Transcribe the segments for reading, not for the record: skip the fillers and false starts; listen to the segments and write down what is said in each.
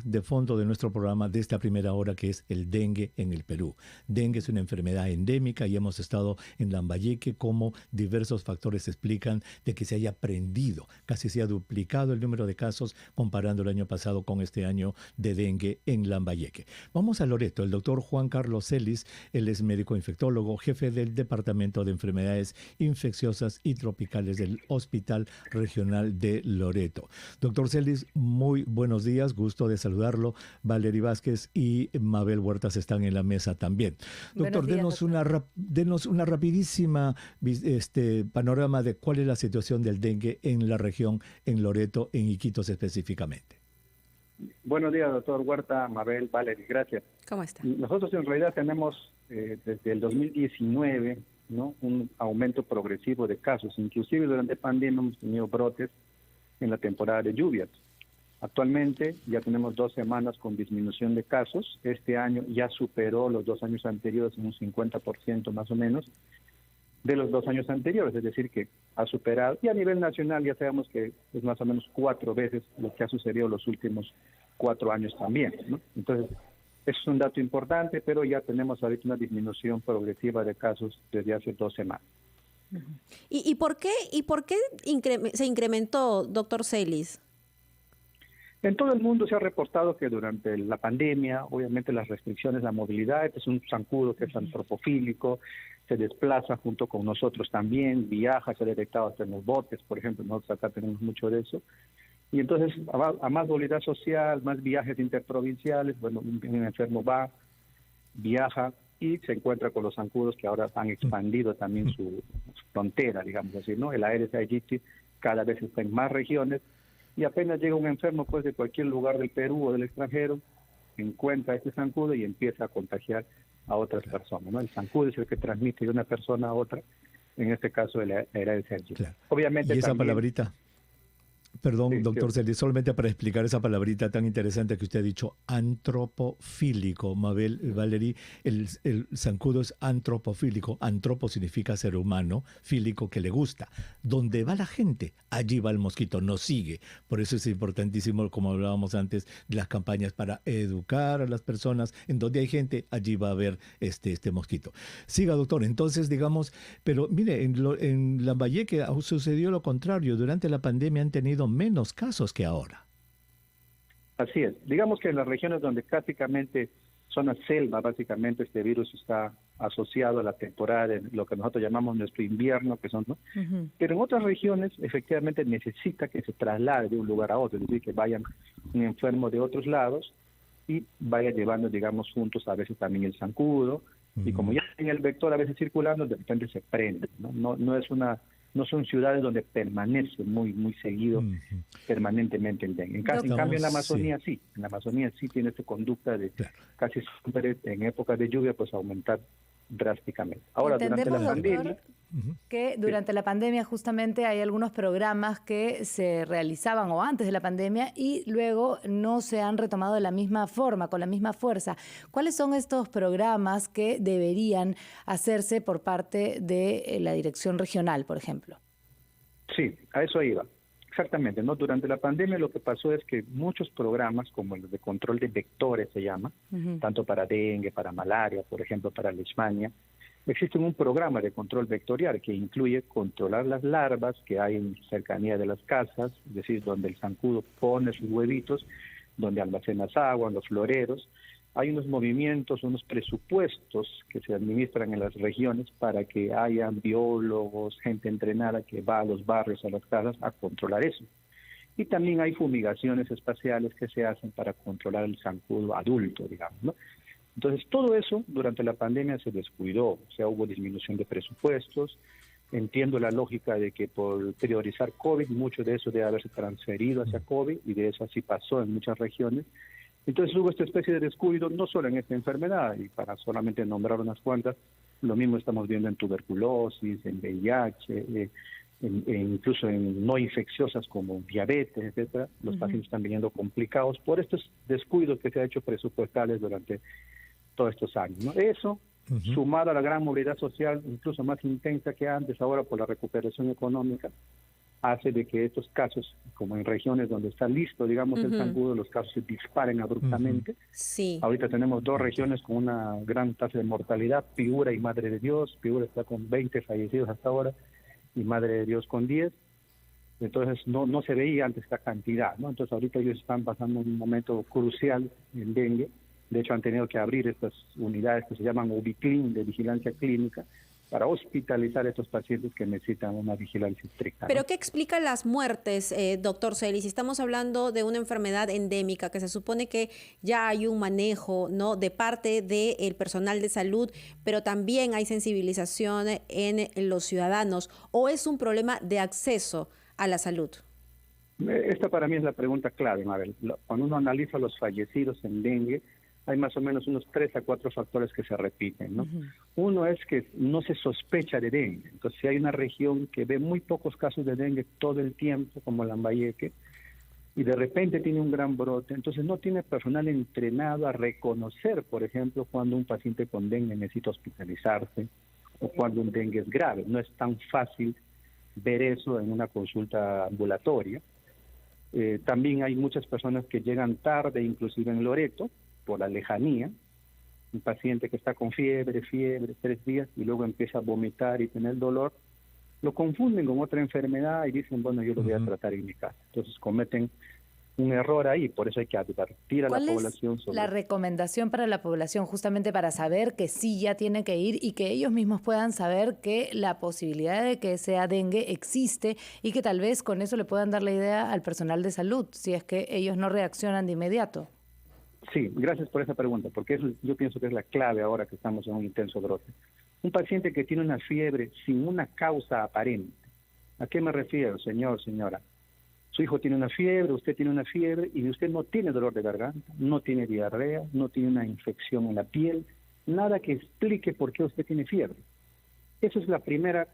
De fondo de nuestro programa de esta primera hora, que es el dengue en el Perú. Dengue es una enfermedad endémica y hemos estado en Lambayeque como diversos factores explican de que se haya prendido, casi se ha duplicado el número de casos comparando el año pasado con este año de dengue en Lambayeque. Vamos a Loreto. El doctor Juan Carlos Celis, él es médico infectólogo, jefe del Departamento de Enfermedades Infecciosas y Tropicales del Hospital Regional de Loreto. Doctor Celis, muy buenos días, gusto de saludarlo. Valery Vázquez y Mabel Huertas están en la mesa también. Doctor, Días, denos una rapidísima panorama de cuál es la situación del dengue en la región, en Loreto, en Iquitos específicamente. Buenos días, doctor Huerta, Mabel, Valery, gracias. ¿Cómo está? Nosotros en realidad tenemos desde el 2019, ¿no?, un aumento progresivo de casos. Inclusive durante la pandemia hemos tenido brotes en la temporada de lluvias. Actualmente ya tenemos 2 semanas con disminución de casos. Este año ya superó los 2 años anteriores en un 50% más o menos de los 2 años anteriores. Es decir, que ha superado. Y a nivel nacional ya sabemos que es más o menos 4 veces lo que ha sucedido los últimos 4 años también, ¿no? Entonces, eso es un dato importante, pero ya tenemos ahorita una disminución progresiva de casos desde hace 2 semanas. ¿Y por qué se incrementó, doctor Celis? En todo el mundo se ha reportado que durante la pandemia, obviamente las restricciones a la movilidad, este es un zancudo que es antropofílico, se desplaza junto con nosotros también, viaja, se ha detectado hasta en los botes, por ejemplo, nosotros acá tenemos mucho de eso. Y entonces, a más movilidad social, más viajes interprovinciales, bueno, un enfermo va, viaja y se encuentra con los zancudos que ahora han expandido también su frontera, digamos así, ¿no? El Aedes aegypti cada vez está en más regiones. Y apenas llega un enfermo pues de cualquier lugar del Perú o del extranjero, encuentra este zancudo y empieza a contagiar a otras personas, ¿no? El zancudo es el que transmite de una persona a otra, en este caso el Aedes aegypti. Claro. Obviamente y esa también, palabrita, perdón, sí, doctor sí. Celis, solamente para explicar esa palabrita tan interesante que usted ha dicho, antropofílico, Mabel, Valery, el zancudo es antropofílico, antropo significa ser humano, fílico que le gusta. Donde va la gente, allí va el mosquito, nos sigue. Por eso es importantísimo, como hablábamos antes, de las campañas para educar a las personas. En donde hay gente, allí va a haber este mosquito. Siga, doctor. Entonces, digamos, pero mire, en Lambayeque sucedió lo contrario. Durante la pandemia han tenido menos casos que ahora. Así es. Digamos que en las regiones donde prácticamente son la selva, básicamente este virus está asociado a la temporada de lo que nosotros llamamos nuestro invierno, que son, ¿no? Pero en otras regiones efectivamente necesita que se traslade de un lugar a otro, es decir, que vayan un enfermo de otros lados y vaya llevando, digamos, juntos a veces también el zancudo, y como ya en el vector a veces circulando, de repente se prende, ¿no? No son ciudades donde permanece muy seguido permanentemente el dengue. En cambio en la Amazonía sí. En la Amazonía sí tiene esta conducta de casi siempre en épocas de lluvia pues aumentar drásticamente. Ahora, durante la pandemia, que durante la pandemia justamente hay algunos programas que se realizaban o antes de la pandemia y luego no se han retomado de la misma forma, con la misma fuerza. ¿Cuáles son estos programas que deberían hacerse por parte de la dirección regional, por ejemplo? Sí, a eso iba. Exactamente, ¿no? Durante la pandemia lo que pasó es que muchos programas, como el de control de vectores se llama, tanto para dengue, para malaria, por ejemplo, para leishmania, existe un programa de control vectorial que incluye controlar las larvas que hay en cercanía de las casas, es decir, donde el zancudo pone sus huevitos, donde almacenas agua, en los floreros. Hay unos movimientos, unos presupuestos que se administran en las regiones para que haya biólogos, gente entrenada que va a los barrios, a las casas a controlar eso. Y también hay fumigaciones espaciales que se hacen para controlar el zancudo adulto, digamos, ¿no? Entonces, todo eso durante la pandemia se descuidó, o sea, hubo disminución de presupuestos. Entiendo la lógica de que por priorizar COVID, mucho de eso debe haberse transferido hacia COVID, y de eso así pasó en muchas regiones. Entonces hubo esta especie de descuido, no solo en esta enfermedad, y para solamente nombrar unas cuantas, lo mismo estamos viendo en tuberculosis, en VIH, incluso en no infecciosas como diabetes, etcétera. Los pacientes están viniendo complicados por estos descuidos que se ha hecho presupuestales durante todos estos años, ¿no? Eso, sumado a la gran movilidad social, incluso más intensa que antes, ahora por la recuperación económica, hace de que estos casos, como en regiones donde está listo, digamos, el zancudo, los casos se disparen abruptamente. Sí. Ahorita tenemos 2 regiones con una gran tasa de mortalidad, Piura y Madre de Dios. Piura está con 20 fallecidos hasta ahora y Madre de Dios con 10. Entonces no se veía antes esta cantidad, ¿no? Entonces ahorita ellos están pasando un momento crucial en dengue. De hecho han tenido que abrir estas unidades que se llaman UBICLIN, de vigilancia clínica, para hospitalizar a estos pacientes que necesitan una vigilancia estricta, ¿no? ¿Pero qué explica las muertes, doctor Celis? Si estamos hablando de una enfermedad endémica que se supone que ya hay un manejo, ¿no?, de parte del personal de salud, pero también hay sensibilización en los ciudadanos, ¿o es un problema de acceso a la salud? Esta para mí es la pregunta clave, Mabel. Cuando uno analiza los fallecidos en dengue, hay más o menos unos 3 a 4 factores que se repiten, ¿no? Uno es que no se sospecha de dengue. Entonces, si hay una región que ve muy pocos casos de dengue todo el tiempo, como Lambayeque, y de repente tiene un gran brote, entonces no tiene personal entrenado a reconocer, por ejemplo, cuando un paciente con dengue necesita hospitalizarse o cuando un dengue es grave. No es tan fácil ver eso en una consulta ambulatoria. También hay muchas personas que llegan tarde, inclusive en Loreto, por la lejanía. Un paciente que está con fiebre 3 días y luego empieza a vomitar y tener dolor, lo confunden con otra enfermedad y dicen, bueno, yo lo voy a tratar en mi casa. Entonces cometen un error ahí, por eso hay que advertir a la población sobre... ¿Cuál es la recomendación para la población justamente para saber que sí ya tiene que ir y que ellos mismos puedan saber que la posibilidad de que sea dengue existe y que tal vez con eso le puedan dar la idea al personal de salud, si es que ellos no reaccionan de inmediato? Sí, gracias por esa pregunta, porque eso yo pienso que es la clave ahora que estamos en un intenso brote. Un paciente que tiene una fiebre sin una causa aparente. ¿A qué me refiero, señor, señora? Su hijo tiene una fiebre, usted tiene una fiebre y usted no tiene dolor de garganta, no tiene diarrea, no tiene una infección en la piel, nada que explique por qué usted tiene fiebre. Esa es la primera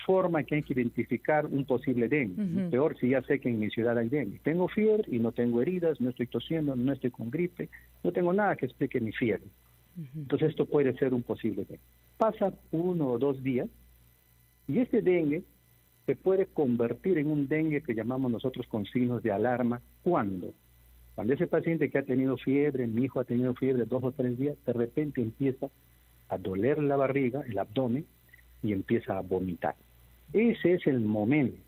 forma que hay que identificar un posible dengue. Peor si ya sé que en mi ciudad hay dengue. Tengo fiebre y no tengo heridas, no estoy tosiendo, no estoy con gripe, no tengo nada que explique mi fiebre. Entonces esto puede ser un posible dengue. Pasa 1 o 2 días y este dengue se puede convertir en un dengue que llamamos nosotros con signos de alarma. ¿Cuándo? Cuando ese paciente que ha tenido fiebre, mi hijo ha tenido fiebre 2 o 3 días, de repente empieza a doler la barriga, el abdomen, y empieza a vomitar. Ese es el momento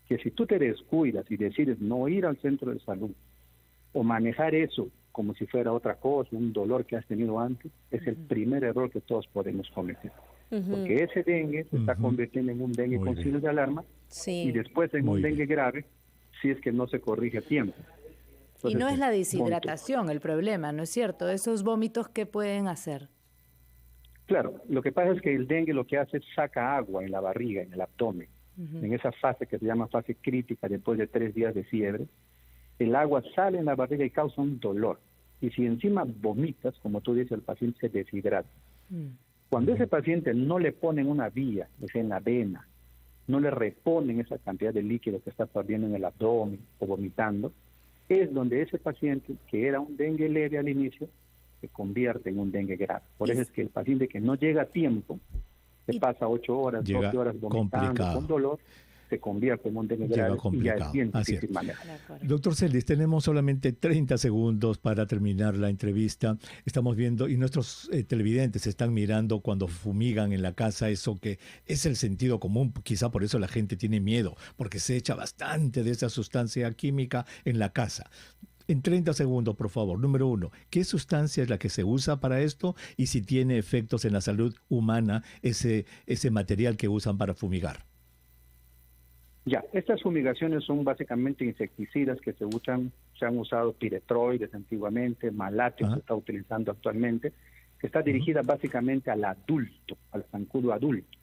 que si tú te descuidas y decides no ir al centro de salud o manejar eso como si fuera otra cosa, un dolor que has tenido antes, es el primer error que todos podemos cometer. Porque ese dengue se está convirtiendo en un dengue con signos de alarma y después en un dengue grave si es que no se corrige a tiempo. Entonces, y no es la deshidratación el problema, ¿no es cierto? Esos vómitos, ¿qué pueden hacer? Claro, lo que pasa es que el dengue lo que hace es saca agua en la barriga, en el abdomen. En esa fase que se llama fase crítica después de 3 días de fiebre, el agua sale en la barriga y causa un dolor. Y si encima vomitas, como tú dices, el paciente se deshidrata. Cuando ese paciente no le ponen una vía, es en la vena, no le reponen esa cantidad de líquido que está perdiendo en el abdomen o vomitando, es donde ese paciente, que era un dengue leve al inicio, se convierte en un dengue grave. Por eso es que el paciente que no llega a tiempo, se pasa 8 horas, 12 horas vomitando con dolor, se convierte en un dengue grave y ya es bien difícil manejar. Doctor Celis, tenemos solamente 30 segundos para terminar la entrevista. Estamos viendo, y nuestros televidentes están mirando cuando fumigan en la casa, eso que es el sentido común, quizá por eso la gente tiene miedo, porque se echa bastante de esa sustancia química en la casa. En 30 segundos, por favor. Número 1, ¿qué sustancia es la que se usa para esto? Y si tiene efectos en la salud humana ese material que usan para fumigar. Ya, estas fumigaciones son básicamente insecticidas que se han usado piretroides antiguamente, malatio se está utilizando actualmente, que está dirigida básicamente al adulto, al zancudo adulto.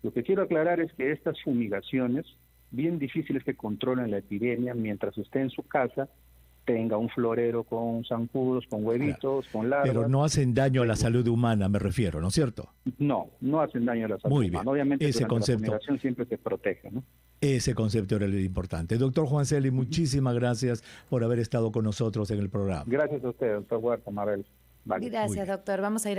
Lo que quiero aclarar es que estas fumigaciones, bien difíciles que controlen la epidemia, mientras usted en su casa tenga un florero con zancudos, con huevitos, con larvas. Pero no hacen daño a la salud humana, me refiero, ¿no es cierto? No hacen daño a la salud humana. Muy bien. Obviamente ese concepto, la fumigación siempre se protege, ¿no? Ese concepto era el importante. Doctor Juan Celis, muchísimas gracias por haber estado con nosotros en el programa. Gracias a usted, doctor Huerta, Mabel. Gracias, doctor. Vamos a ir a